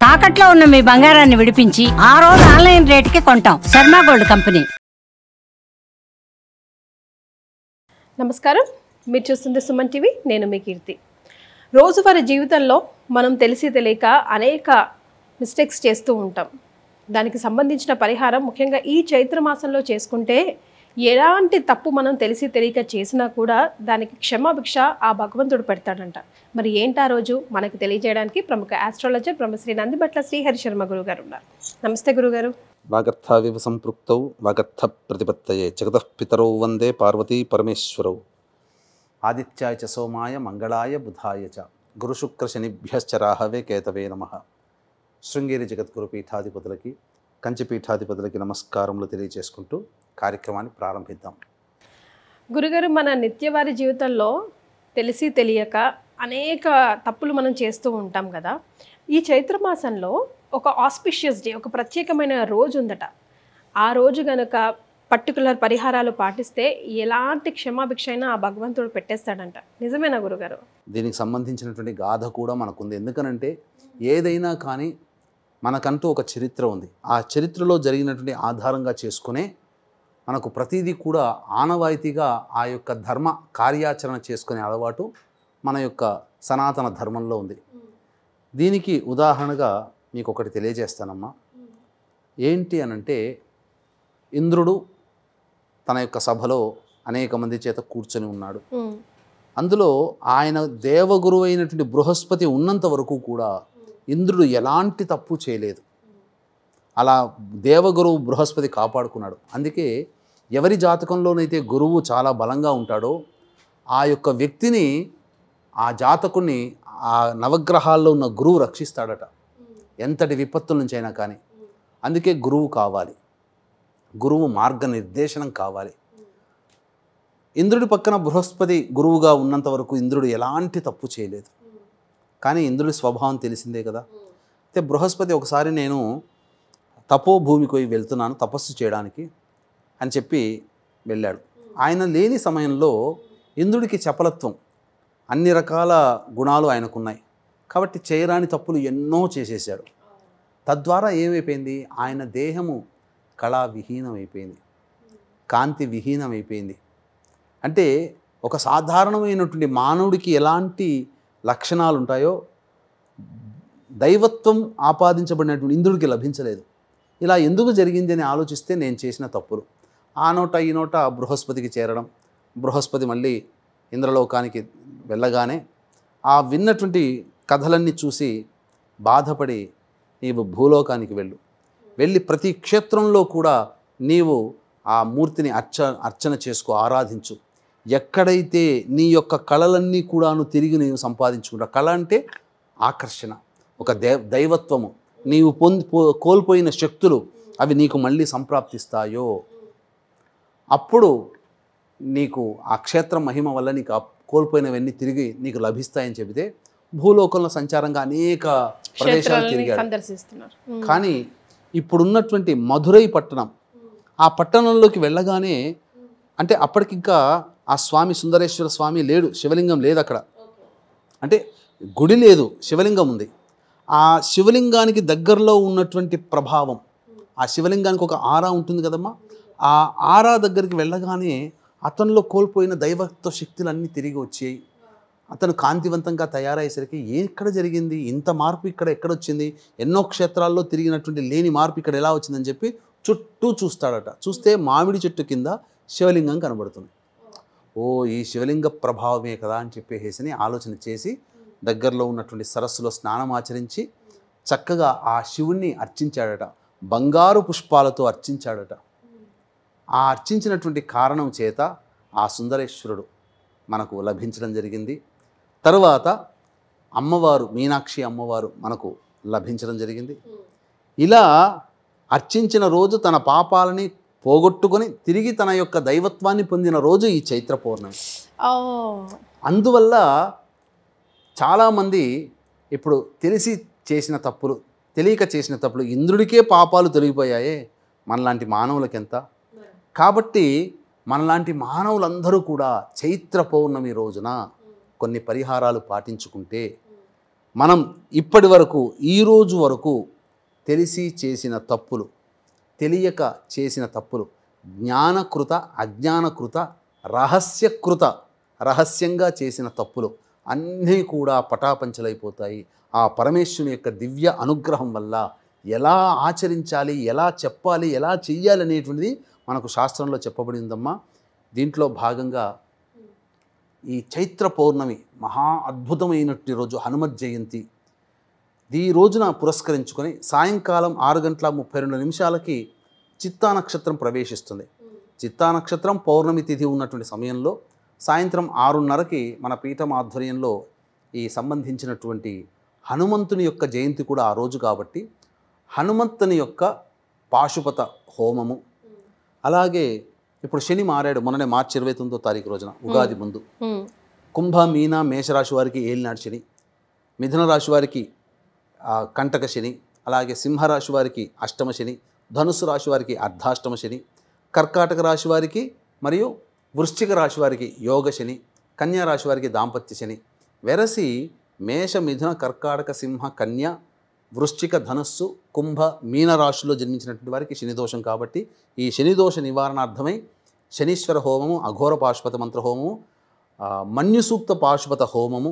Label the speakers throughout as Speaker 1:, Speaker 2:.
Speaker 1: తాకట్లో ఉన్న మీ బంగారాన్ని విడిపించి ఆ రోజు ఆన్లైన్ రేటుకి కొంటాం. Sharma gold company.
Speaker 2: నమస్కారం, మీరు చూస్తుంది సుమన్ టీవీ. నేను మీ కీర్తి. రోజువారీ జీవితంలో మనం తెలిసి తెలియక అనేక మిస్టేక్స్ చేస్తూ ఉంటాం. దానికి సంబంధించిన పరిహారం ముఖ్యంగా ఈ చైత్ర మాసంలో చేసుకుంటే ఎలాంటి తప్పు మనం తెలిసి తెలియక చేసినా కూడా దానికి క్షమాభిక్ష ఆ భగవంతుడు పెడతాడంట. మరి ఏంటి ఆ రోజు మనకు తెలియజేయడానికి ప్రముఖ ఆస్ట్రాలజర్ బ్రహ్మశ్రీ నందిబట్ల శ్రీహరి శర్మ గురుగారు ఉన్నారు. నమస్తే గురుగారు.
Speaker 3: వాగర్థావివ సంపృక్తౌ వాగర్థ ప్రతిపత్తయే జగతః పితరౌ వందే పార్వతీ పరమేశ్వరౌ ఆదిత్యాయ చ సోమాయ మంగళాయ బుధాయ చ గురుశుక్ర శనిభ్యశ్చ రాహవే కేతవే నమః. శృంగేరి జగద్గురు పీఠాధిపతులకి కంచి పీఠాధిపతులకి నమస్కారములు తెలియజేసుకుంటూ కార్యక్రమాన్ని ప్రారంభిద్దాం.
Speaker 2: గురుగారు, మన నిత్యవారి జీవితంలో తెలిసి తెలియక అనేక తప్పులు మనం చేస్తూ ఉంటాం కదా. ఈ చైత్ర మాసంలో ఒక ఆస్పిషియస్ డే, ఒక ప్రత్యేకమైన రోజు ఉందట. ఆ రోజు గనక పర్టికులర్ పరిహారాలు పాటిస్తే ఎలాంటి క్షమాభిక్ష అయినా ఆ భగవంతుడు పెట్టేస్తాడంట. నిజమేనా గురుగారు?
Speaker 3: దీనికి సంబంధించినటువంటి గాథ కూడా మనకుంది. ఎందుకనంటే ఏదైనా కానీ మనకంటూ ఒక చరిత్ర ఉంది. ఆ చరిత్రలో జరిగినటువంటి ఆధారంగా చేసుకునే మనకు ప్రతిదీ కూడా ఆనవాయితీగా ఆ యొక్క ధర్మ కార్యాచరణ చేసుకునే అలవాటు మన యొక్క సనాతన ధర్మంలో ఉంది. దీనికి ఉదాహరణగా మీకు ఒకటి తెలియజేస్తానమ్మా. ఏంటి అనంటే, ఇంద్రుడు తన యొక్క సభలో అనేక మంది చేత కూర్చొని ఉన్నాడు. అందులో ఆయన దేవగురువు అయినటువంటి బృహస్పతి ఉన్నంత వరకు కూడా ఇంద్రుడు ఎలాంటి తప్పు చేయలేదు. అలా దేవగురువు బృహస్పతి కాపాడుకున్నాడు. అందుకే ఎవరి జాతకంలోనైతే గురువు చాలా బలంగా ఉంటాడో ఆ యొక్క వ్యక్తిని, ఆ జాతకుని ఆ నవగ్రహాల్లో ఉన్న గురువు రక్షిస్తాడట, ఎంతటి విపత్తుల నుంచి అయినా కానీ. అందుకే గురువు కావాలి, గురువు మార్గనిర్దేశనం కావాలి. ఇంద్రుడి పక్కన బృహస్పతి గురువుగా ఉన్నంత వరకు ఇంద్రుడు ఎలాంటి తప్పు చేయలేదు. కానీ ఇంద్రుడి స్వభావం తెలిసిందే కదా. అయితే బృహస్పతి ఒకసారి నేను తపోభూమికి పోయి వెళ్తున్నాను తపస్సు చేయడానికి అని చెప్పి వెళ్ళాడు. ఆయన లేని సమయంలో ఇంద్రుడికి చపలత్వం, అన్ని రకాల గుణాలు ఆయనకున్నాయి కాబట్టి చేయరాని తప్పులు ఎన్నో చేసేసాడు. తద్వారా ఏమైపోయింది, ఆయన దేహము కళా విహీనమైపోయింది, కాంతి విహీనమైపోయింది. అంటే ఒక సాధారణమైనటువంటి మానవుడికి ఎలాంటి లక్షణాలు ఉంటాయో దైవత్వం ఆపాదించబడినటువంటి ఇంద్రుడికి లభించలేదు. ఇలా ఎందుకు జరిగింది అని ఆలోచిస్తే నేను చేసిన తప్పులు ఆ నోట ఈ నోట బృహస్పతికి చేరడం, బృహస్పతి మళ్ళీ ఇంద్రలోకానికి వెళ్ళగానే ఆ విన్నటువంటి కథలన్నీ చూసి బాధపడి నీవు భూలోకానికి వెళ్ళి ప్రతి క్షేత్రంలో కూడా నీవు ఆ మూర్తిని అర్చన చేసుకో, ఆరాధించు. ఎక్కడైతే నీ యొక్క కళలన్నీ కూడాను తిరిగి నీవు సంపాదించుకుంటావు. కళ అంటే ఆకర్షణ, ఒక దైవత్వము, నీవు కోల్పోయిన శక్తులు అవి నీకు మళ్ళీ సంప్రాప్తిస్తాయో అప్పుడు నీకు ఆ క్షేత్ర మహిమ వల్ల నీకు ఆ కోల్పోయినవన్నీ తిరిగి నీకు లభిస్తాయని చెబితే భూలోకంలో సంచారంగా అనేక ప్రదేశాలు తిరిగాడు. కానీ ఇప్పుడున్నటువంటి మధురై పట్టణం, ఆ పట్టణంలోకి వెళ్ళగానే అంటే అప్పటికింకా ఆ స్వామి సుందరేశ్వర స్వామి లేడు, శివలింగం లేదు అక్కడ. అంటే గుడి లేదు, శివలింగం ఉంది. ఆ శివలింగానికి దగ్గరలో ఉన్నటువంటి ప్రభావం, ఆ శివలింగానికి ఒక ఆరా ఉంటుంది కదమ్మా, ఆ ఆరా దగ్గరికి వెళ్ళగానే అతనిలో కోల్పోయిన దైవత్వ శక్తులన్నీ తిరిగి వచ్చాయి. అతను కాంతివంతంగా తయారయ్యేసరికి ఎక్కడ జరిగింది ఇంత మార్పు, ఇక్కడ ఎక్కడొచ్చింది, ఎన్నో క్షేత్రాల్లో తిరిగినటువంటి లేని మార్పు ఇక్కడ ఎలా వచ్చిందని చెప్పి చుట్టూ చూస్తాడట. చూస్తే మామిడి చెట్టు కింద శివలింగం కనబడుతుంది. ఓ, ఈ శివలింగ ప్రభావమే కదా అని చెప్పేసి ఆలోచన చేసి దగ్గరలో ఉన్నటువంటి సరస్సులో స్నానం ఆచరించి చక్కగా ఆ శివుణ్ణి అర్చించాడట. బంగారు పుష్పాలతో అర్చించాడట. ఆ అర్చించినటువంటి కారణం చేత ఆ సుందరేశ్వరుడు మనకు లభించడం జరిగింది. తరువాత అమ్మవారు, మీనాక్షి అమ్మవారు మనకు లభించడం జరిగింది. ఇలా అర్చించిన రోజు తన పాపాలని పోగొట్టుకొని తిరిగి తన యొక్క దైవత్వాన్ని పొందిన రోజు ఈ చైత్ర పౌర్ణమి. అందువల్ల చాలామంది ఇప్పుడు తెలిసి చేసిన తప్పులు, తెలియక చేసిన తప్పులు, ఇంద్రుడికే పాపాలు తొలగిపోయాయే, మనలాంటి మానవులకెంత. కాబట్టి మనలాంటి మానవులందరూ కూడా చైత్ర పౌర్ణమి రోజున కొన్ని పరిహారాలు పాటించుకుంటే మనం ఇప్పటి వరకు ఈరోజు వరకు తెలిసి చేసిన తప్పులు, తెలియక చేసిన తప్పులు, జ్ఞానకృత అజ్ఞానకృత రహస్యకృత, రహస్యంగా చేసిన తప్పులు అన్నీ కూడా పటాపంచలైపోతాయి. ఆ పరమేశ్వరుని యొక్క దివ్య అనుగ్రహం వల్ల ఎలా ఆచరించాలి, ఎలా చెప్పాలి, ఎలా చెయ్యాలి అనేటువంటిది మనకు శాస్త్రంలో చెప్పబడిందమ్మా. దీంట్లో భాగంగా ఈ చైత్ర పౌర్ణమి మహా అద్భుతమైనటువంటి రోజు హనుమత్ జయంతి. ఈ రోజున పురస్కరించుకొని సాయంకాలం 6:32 చిత్తా నక్షత్రం ప్రవేశిస్తుంది. చిత్తా నక్షత్రం పౌర్ణమి తిథి ఉన్నటువంటి సమయంలో సాయంత్రం 6:30కి మన పీఠం ఆధ్వర్యంలో ఈ సంబంధించినటువంటి హనుమంతుని యొక్క జయంతి కూడా ఆ రోజు కాబట్టి హనుమంతుని యొక్క పాశుపత హోమము, అలాగే ఇప్పుడు శని మారాడు, మొన్ననే మార్చి 29 రోజున ఉగాది ముందు. కుంభ, మీన, మేషరాశి వారికి ఏలినాడు శని, మిథున రాశి వారికి కంటక శని, అలాగే సింహరాశి వారికి అష్టమ శని, ధనుసు రాశి వారికి అర్ధాష్టమ శని, కర్కాటక రాశి వారికి మరియు వృశ్చిక రాశి వారికి యోగ శని, కన్యా రాశి వారికి దాంపత్య శని. వెరసి మేష, మిథున, కర్కాటక, సింహ, కన్య, వృశ్చిక, ధనుస్సు, కుంభ, మీన రాశుల్లో జన్మించినటువంటి వారికి శనిదోషం కాబట్టి ఈ శనిదోష నివారణార్థమై శనీశ్వర హోమము, అఘోర పాశుపత మంత్ర హోమము, మన్యుసూక్త పాశుపత హోమము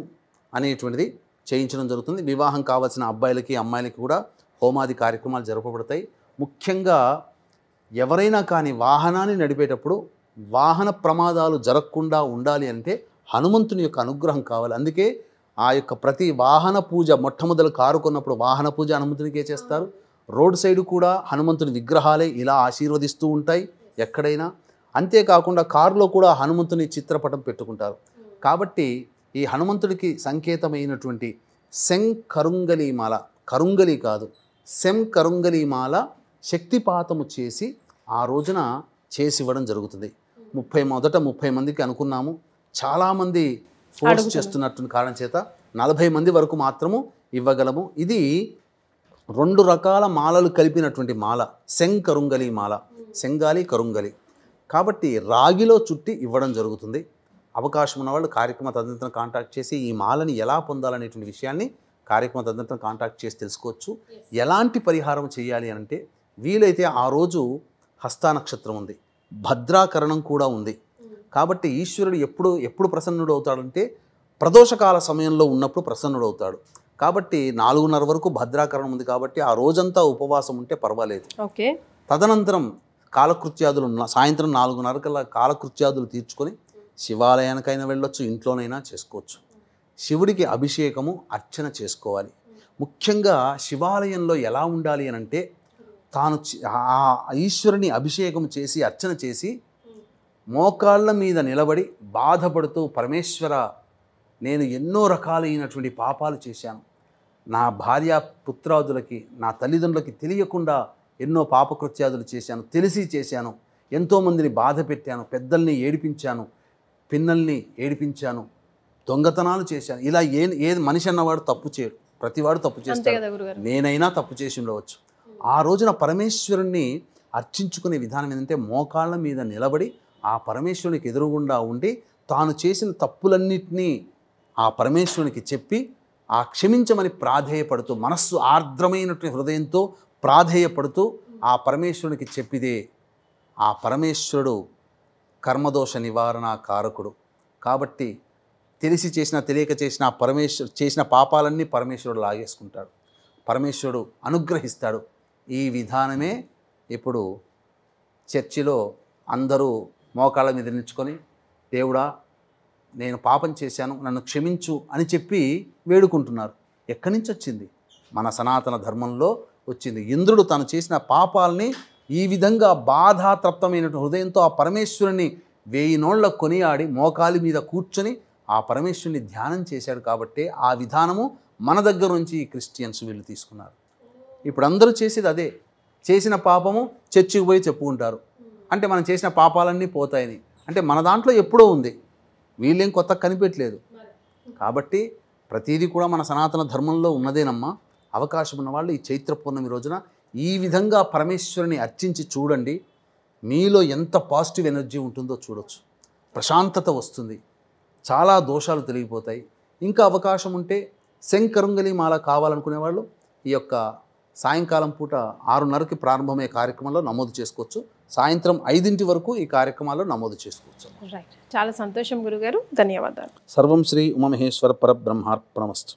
Speaker 3: అనేటువంటిది చేయించడం జరుగుతుంది. వివాహం కావాల్సిన అబ్బాయిలకి అమ్మాయిలకి కూడా హోమాది కార్యక్రమాలు జరపబడతాయి. ముఖ్యంగా ఎవరైనా కానీ వాహనాన్ని నడిపేటప్పుడు వాహన ప్రమాదాలు జరగకుండా ఉండాలి అంటే హనుమంతుని యొక్క అనుగ్రహం కావాలి. అందుకే ఆ యొక్క ప్రతి వాహన పూజ మొట్టమొదలు కారు కొన్నప్పుడు వాహన పూజ హనుమంతునికే చేస్తారు. రోడ్ సైడ్ కూడా హనుమంతుని విగ్రహాలే ఇలా ఆశీర్వదిస్తూ ఉంటాయి ఎక్కడైనా. అంతేకాకుండా కారులో కూడా హనుమంతుని చిత్రపటం పెట్టుకుంటారు. కాబట్టి ఈ హనుమంతుడికి సంకేతమైనటువంటి శంకరుంగలీమాల, కరుంగలి కాదు శంకరుంగలీమాల శక్తిపాతము చేసి ఆ రోజున చేసి ఇవ్వడం జరుగుతుంది. 30 మందికి అనుకున్నాము, చాలామంది ఫోర్స్ చేస్తున్నట్టు కారణం చేత 40 మంది వరకు మాత్రము ఇవ్వగలము. ఇది 2 రకాల మాలలు కలిపినటువంటి మాల, శంకరుంగలి మాల, శంగాలి కరుంగలి. కాబట్టి రాగిలో చుట్టి ఇవ్వడం జరుగుతుంది. అవకాశం ఉన్నవాళ్ళు కార్యక్రమ తదనంతరం కాంటాక్ట్ చేసి ఈ మాలని ఎలా పొందాలనేటువంటి విషయాన్ని కార్యక్రమ తదనంతరం కాంటాక్ట్ చేసి తెలుసుకోవచ్చు. ఎలాంటి పరిహారం చేయాలి అంటే వీలైతే ఆ రోజు హస్తా నక్షత్రం ఉంది, భద్రాకరణం కూడా ఉంది. కాబట్టి ఈశ్వరుడు ఎప్పుడు ప్రసన్నుడు అవుతాడంటే ప్రదోషకాల సమయంలో ఉన్నప్పుడు ప్రసన్నుడు అవుతాడు. కాబట్టి 4:30 వరకు భద్రాకరణం ఉంది కాబట్టి ఆ రోజంతా ఉపవాసం ఉంటే పర్వాలేదు.
Speaker 2: ఓకే.
Speaker 3: తదనంతరం కాలకృత్యాదులు సాయంత్రం 4:30 కల్లా కాలకృత్యాదులు తీర్చుకొని శివాలయానికైనా వెళ్ళొచ్చు, ఇంట్లోనైనా చేసుకోవచ్చు. శివుడికి అభిషేకము అర్చన చేసుకోవాలి. ముఖ్యంగా శివాలయంలో ఎలా ఉండాలి అని అంటే తాను ఆ ఈశ్వరుని అభిషేకం చేసి అర్చన చేసి మోకాళ్ళ మీద నిలబడి బాధపడుతూ, పరమేశ్వర నేను ఎన్నో రకాలైనటువంటి పాపాలు చేశాను, నా భార్య పుత్రాదులకి నా తల్లిదండ్రులకి తెలియకుండా ఎన్నో పాపకృత్యాదులు చేశాను, తెలిసి చేశాను, ఎంతోమందిని బాధ పెట్టాను, పెద్దల్ని ఏడిపించాను, పిన్నల్ని ఏడిపించాను, దొంగతనాలు చేశాను. ఇలా ఏది మనిషి అన్నవాడు తప్పు చేయడు, ప్రతివాడు తప్పు చేస్తాడు, నేనైనా తప్పు చేసి ఉండవచ్చు. ఆ రోజున పరమేశ్వరుణ్ణి అర్చించుకునే విధానం ఏంటంటే మోకాళ్ళ మీద నిలబడి ఆ పరమేశ్వరునికి ఎదురుగుండా ఉండి తాను చేసిన తప్పులన్నింటినీ ఆ పరమేశ్వరునికి చెప్పి ఆ క్షమించమని ప్రాధేయపడుతూ, మనస్సు ఆర్ద్రమైనటువంటి హృదయంతో ప్రాధేయపడుతూ ఆ పరమేశ్వరునికి చెప్పిదే. ఆ పరమేశ్వరుడు కర్మదోష నివారణ కారకుడు కాబట్టి తెలిసి చేసిన తెలియక చేసిన చేసిన పాపాలన్నీ పరమేశ్వరుడు లాగేసుకుంటాడు, పరమేశ్వరుడు అనుగ్రహిస్తాడు. ఈ విధానమే ఇప్పుడు చర్చిలో అందరూ మోకాళ్ళ మీద నిల్చుకొని దేవుడా నేను పాపం చేశాను నన్ను క్షమించు అని చెప్పి వేడుకుంటున్నారు. ఎక్కడి నుంచి వచ్చింది? మన సనాతన ధర్మంలో వచ్చింది. ఇంద్రుడు తను చేసిన పాపాలని ఈ విధంగా బాధాతప్తమైన హృదయంతో ఆ పరమేశ్వరుని 1000 నోళ్ల కొనియాడి మోకాలి మీద కూర్చొని ఆ పరమేశ్వరుని ధ్యానం చేశాడు. కాబట్టి ఆ విధానము మన దగ్గర నుంచి ఈ క్రిస్టియన్స్ వీళ్ళు తీసుకున్నారు. ఇప్పుడు అందరూ చేసేది అదే. చేసిన పాపము చర్చికి పోయి చెప్పుకుంటారు, అంటే మనం చేసిన పాపాలన్నీ పోతాయని. అంటే మన దాంట్లో ఎప్పుడో ఉంది, వీళ్ళేం కొత్త కనిపెట్టలేదు. కాబట్టి ప్రతిదీ కూడా మన సనాతన ధర్మంలో ఉన్నదేనమ్మా. అవకాశం ఉన్నవాళ్ళు ఈ చైత్ర పౌర్ణమి రోజున ఈ విధంగా పరమేశ్వరుని అర్చించి చూడండి. మీలో ఎంత పాజిటివ్ ఎనర్జీ ఉంటుందో చూడొచ్చు, ప్రశాంతత వస్తుంది, చాలా దోషాలు తొలగిపోతాయి. ఇంకా అవకాశం ఉంటే శంకరుంగలి మాల కావాలనుకునే వాళ్ళు ఈ యొక్క సాయంకాలం పూట 6:30కి ప్రారంభమయ్యే కార్యక్రమంలో నమోదు చేసుకోవచ్చు. సాయంత్రం 5 వరకు ఈ కార్యక్రమాల్లో నమోదు చేసుకోవచ్చు.
Speaker 2: రైట్, చాలా సంతోషం గురుగారు, ధన్యవాదాలు.
Speaker 3: సర్వం శ్రీ ఉమామహేశ్వర పరబ్రహ్మార్పణమస్తు.